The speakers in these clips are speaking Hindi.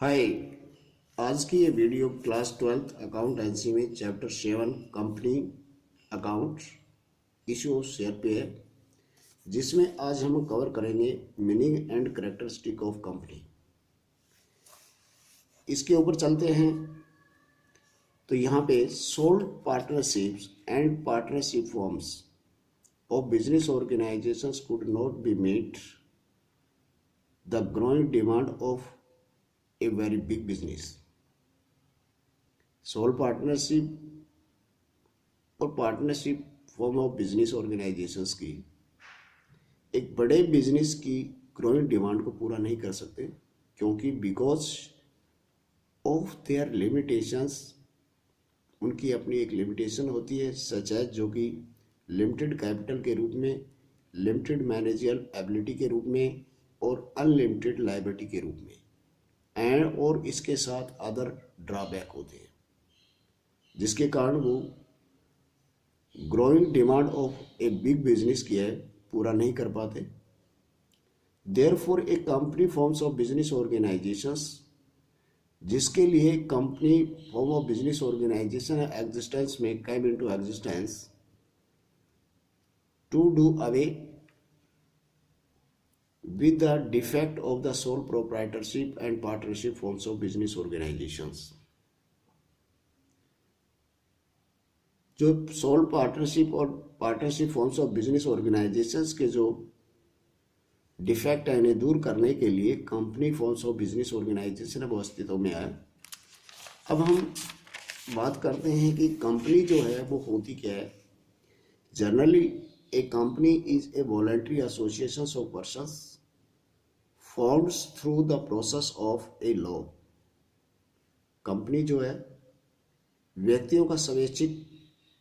हाय। आज की ये वीडियो क्लास 12th अकाउंटेंसी में chapter 7 company account issue share पे है, जिसमें आज हम कवर करेंगे meaning and characteristic of company. इसके ऊपर चलते हैं तो यहाँ पे sole partnerships and partnership forms of business organisations could not be meet the growing demand of a very big business। Sole partnership और partnership form of business organisations की एक बड़े बिजनेस की ग्रोइंग डिमांड को पूरा नहीं कर सकते, क्योंकि बिकॉज ऑफ देयर लिमिटेशंस, उनकी अपनी एक लिमिटेशन होती है, सच है जो कि लिमिटेड कैपिटल के रूप में, लिमिटेड मैनेजरियल एबिलिटी के रूप में और अनलिमिटेड लायबिलिटी के रूप में, एंड और इसके साथ अदर ड्रॉबैक होते हैं, जिसके कारण वो growing demand of a big business की है पूरा नहीं कर पाते। Therefore a company forms of business organisations, जिसके लिए company form of business organisation existence में come into existence to do away with the defect of the sole proprietorship and partnership forms of business organizations। जो सोल पार्टनरशिप और partnership forms of business organisations के जो डिफेक्ट है, इन्हें दूर करने के लिए company forms of business organisation वो अस्तित्व में आए। अब हम बात करते हैं कि कंपनी जो है वो होती क्या है। Generally A company is a voluntary association of persons forms through the process of a law। Company जो है व्यक्तियों का स्वैच्छिक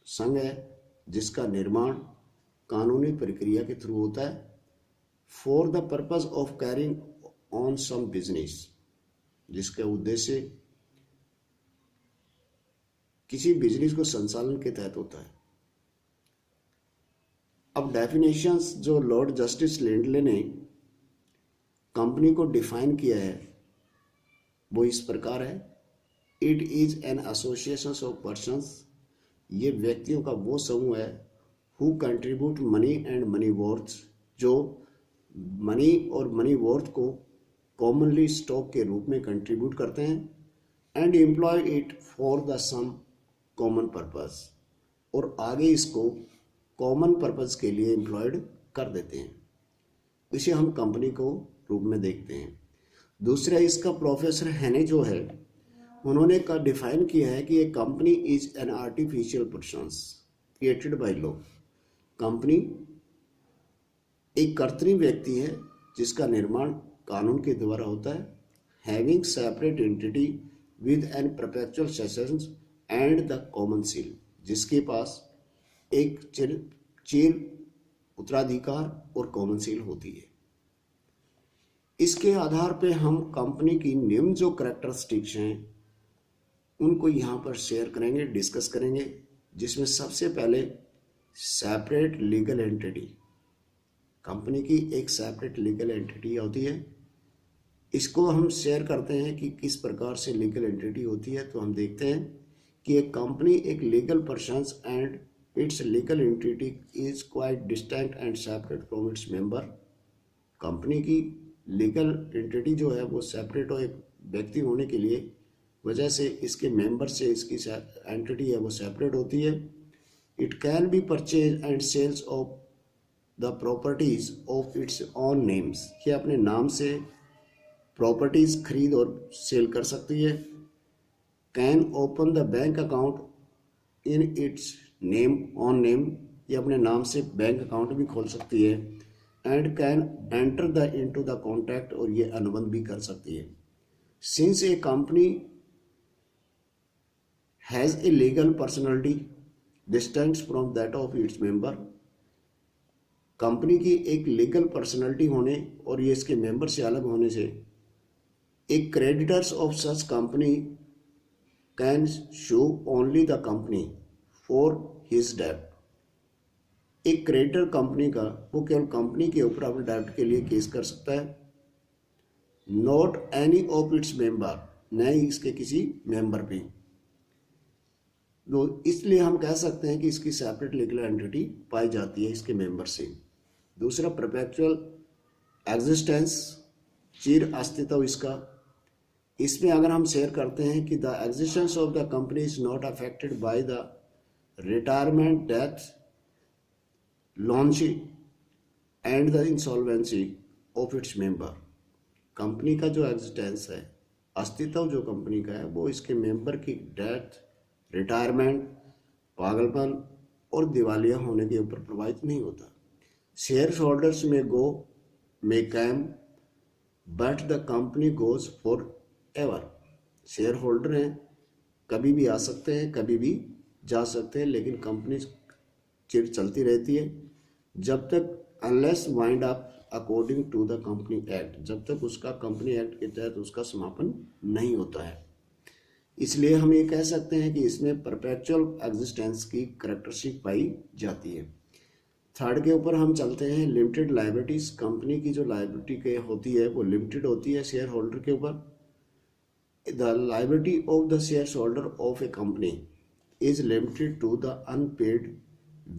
संघ है, जिसका निर्माण कानूनी प्रक्रिया के थ्रू होता है, for the purpose of carrying on some business, जिसका उद्देश्य किसी बिजनेस को संचालन के तहत होता है। अब डेफिनेशंस जो लॉर्ड जस्टिस लेंडले ने कंपनी को डिफाइन किया है वो इस प्रकार है। It is an association of persons, ये व्यक्तियों का वो समूह है, who contribute money and money worth, जो मनी और मनी वर्थ को कॉमनली स्टॉक के रूप में कंट्रीब्यूट करते हैं, and employ it for the some common purpose, और आगे इसको कॉमन पर्पस के लिए एम्प्लॉयड कर देते हैं। इसे हम कंपनी को रूप में देखते हैं। दूसरा, इसका प्रोफेसर हेने जो है उन्होंने का डिफाइन किया है कि एक company is an artificial persons created by law. Company एक कृत्रिम व्यक्ति है जिसका निर्माण कानून के द्वारा होता है, having separate entity with an perpetual sessions and the common seal, जिसके पास एक चिर उत्तराधिकार और कॉमन सील होती है। इसके आधार पे हम कंपनी की निम्न जो कैरेक्टरिस्टिक्स हैं उनको यहाँ पर शेयर करेंगे, डिस्कस करेंगे, जिसमें सबसे पहले सेपरेट लीगल एंटिटी। कंपनी की एक सेपरेट लीगल एंटिटी होती है। इसको हम शेयर करते हैं कि किस प्रकार से लीगल एंटिटी होती है। तो हम देखते हैं कि एक कंपनी एक legal persons and it's legal entity is quite distinct and separate from its member. Company की लीगल एंटिटी जो है वो सेपरेट और एक व्यक्ति होने के लिए वजह से इसके मेंबर से इसकी एंटिटी है वो सेपरेट होती है। It can be purchase and sales of the properties of its own names, ये अपने नाम से प्रॉपर्टीज खरीद और सेल कर सकती है। Can open the bank account in its name on name, ये अपने नाम से बैंक अकाउंट भी खोल सकती है। And can enter the into the contract, और ये अनुबंध भी कर सकती है। Since A company has a legal personality distinct from that of its member, company की एक लीगल पर्सनैलिटी होने और ये इसके मेंबर से अलग होने से एक creditors of such company can show only the company for his डेब्ट। एक क्रेडिटर कंपनी का वो केवल कंपनी के ऊपर अपने डेब्ट के लिए केस कर सकता है, not any of its member, न ही इसके किसी मेंबर पे। तो इसलिए हम कह सकते हैं कि इसकी सेपरेट लीगल एंटिटी पाई जाती है इसके मेंबर से। दूसरा, परपेचुअल एग्जिस्टेंस, चिर अस्तित्व इसका। इसमें अगर हम शेयर करते हैं कि the existence of the company is not affected by the retirement, death, launch and the insolvency of its member. Company का जो एग्जिस्टेंस है, अस्तित्व जो कंपनी का है, वो इसके मेंबर की डेथ, रिटायरमेंट, पागलपन और दिवालिया होने के ऊपर प्रभावित नहीं होता। Shareholders may go, may come, but the company goes forever. Shareholder हैं, कभी भी आ सकते हैं, कभी भी जा सकते हैं, लेकिन कंपनी चिर चलती रहती है जब तक, unless wind up according to the company act, जब तक उसका कंपनी एक्ट के तहत उसका समापन नहीं होता है। इसलिए हम ये कह सकते हैं कि इसमें परपेचुअल एग्जिस्टेंस की करैक्टरिस्टिक पाई जाती है। थर्ड के ऊपर हम चलते हैं, लिमिटेड लायबिलिटीज। कंपनी की जो लायबिलिटी के होती है वो लिमिटेड होती है शेयर होल्डर के ऊपर। The liability of the shareholder of a company is limited to the unpaid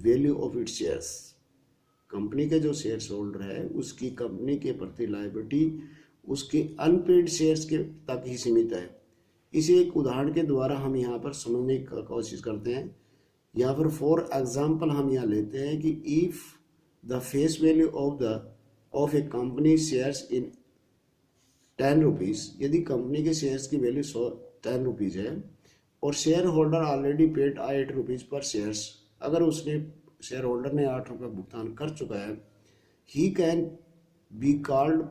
value of its shares. Company के जो शेयर होल्डर है उसकी कंपनी के प्रति लायबिलिटी उसके अनपेड शेयर्स के तक ही सीमित है। इसे एक उदाहरण के द्वारा हम यहाँ पर समझने की कोशिश करते हैं। या फिर फॉर एग्जाम्पल हम यहाँ लेते हैं कि if the face value of a company shares in 10 rupees, यदि कंपनी के शेयर्स की वैल्यू 10 रुपीज़ है और share holder already paid 8 rupees पर शेयर्स, अगर उसने शेयर होल्डर ने 8 रुपये भुगतान कर चुका है, he can be called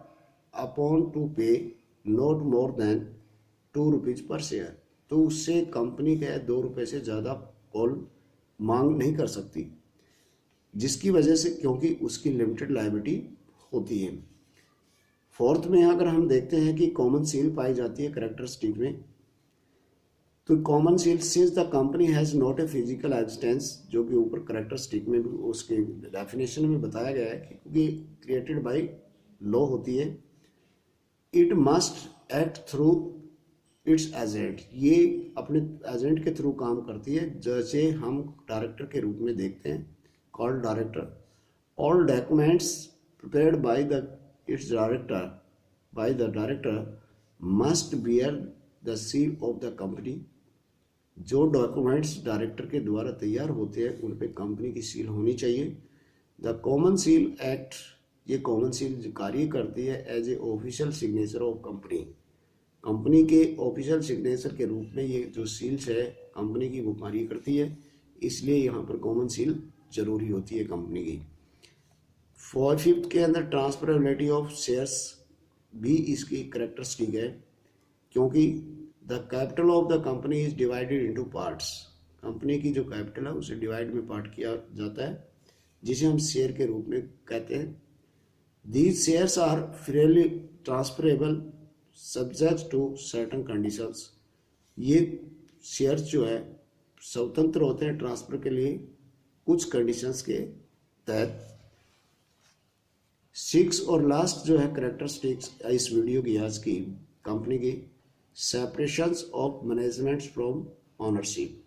upon two पे नॉट मोर देन 2 रुपीज़ पर शेयर। तो उससे कंपनी का 2 रुपये से ज़्यादा कॉल मांग नहीं कर सकती, जिसकी वजह से, क्योंकि उसकी लिमिटेड लायबिलिटी होती है। फोर्थ में अगर हम देखते हैं कि कॉमन सील पाई जाती है करैक्टरिस्टिक में, तो common seal since the company has not a physical existence, जो कि ऊपर करैक्टरिस्टिक में भी उसके डेफिनेशन में बताया गया है कि क्योंकि क्रिएटेड बाय लॉ होती है, it must act through it's agent, ये अपने एजेंट के थ्रू काम करती है, जैसे हम डायरेक्टर के रूप में देखते हैं, called director. All documents prepared by the it's director must bear the seal of the company. जो डॉक्यूमेंट्स डायरेक्टर के द्वारा तैयार होते हैं उन पे कंपनी की सील होनी चाहिए। द कॉमन सील एक्ट, ये कॉमन सील कार्य करती है as a official signature of company. Company के ऑफिशियल सिग्नेचर के रूप में ये जो सील्स है कंपनी की वो कार्य करती है, इसलिए यहाँ पर कॉमन सील जरूरी होती है कंपनी की। फिफ्थ के अंदर ट्रांसफरेबिलिटी ऑफ शेयर्स भी इसकी करैक्टरिस्टिक है, क्योंकि the capital of the company is divided into parts. Company की जो कैपिटल है उसे डिवाइड में पार्ट किया जाता है, जिसे हम शेयर के रूप में कहते हैं। These shares are freely transferable subject to certain conditions. ये शेयर्स जो है स्वतंत्र होते हैं ट्रांसफर के लिए कुछ कंडीशंस के तहत। 6 और लास्ट जो है करैक्टरिस्टिक्स इस वीडियो की आज की, कंपनी की separations of management from ownership.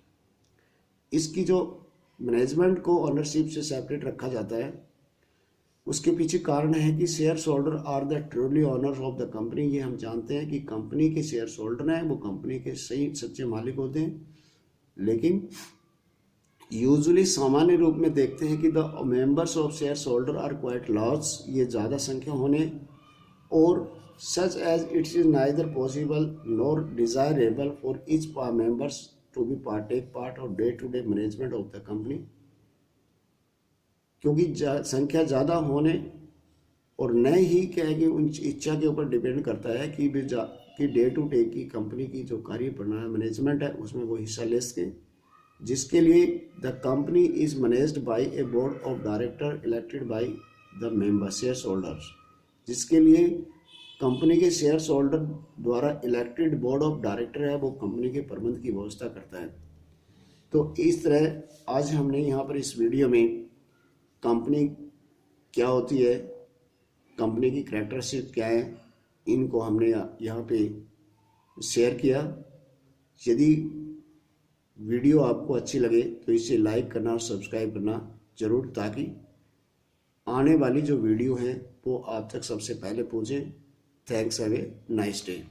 इसकी जो मैनेजमेंट को ऑनरशिप से सेपरेट रखा जाता है, उसके पीछे कारण है कि shareholder are the truly owners of the company. ये हम जानते हैं कि कंपनी के शेयर होल्डर हैं वो कंपनी के सही सच्चे मालिक होते हैं, लेकिन यूजुअली सामान्य रूप में देखते हैं कि the members of shareholder are quite large, ये ज़्यादा संख्या होने, और such as it's is neither possible nor desirable for each members to be part of day to day management of the company. क्योंकि संख्या ज़्यादा होने और न ही क्या है कि उन इच्छा के ऊपर डिपेंड करता है कि डे टू डे की कंपनी की जो कार्य प्रणाली मैनेजमेंट है उसमें वो हिस्सा ले सके, जिसके लिए the company is managed by A board of director elected by the member share holders, जिसके लिए कंपनी के शेयर होल्डर द्वारा इलेक्टेड बोर्ड ऑफ डायरेक्टर है वो कंपनी के प्रबंध की व्यवस्था करता है। तो इस तरह आज हमने यहाँ पर इस वीडियो में कंपनी क्या होती है, कंपनी की करैक्टरिस्टिक क्या है, इनको हमने यहाँ पे शेयर किया। यदि वीडियो आपको अच्छी लगे तो इसे लाइक करना और सब्सक्राइब करना जरूर, ताकि आने वाली जो वीडियो है वो आप तक सबसे पहले पहुंचे। Thanks, have a nice day.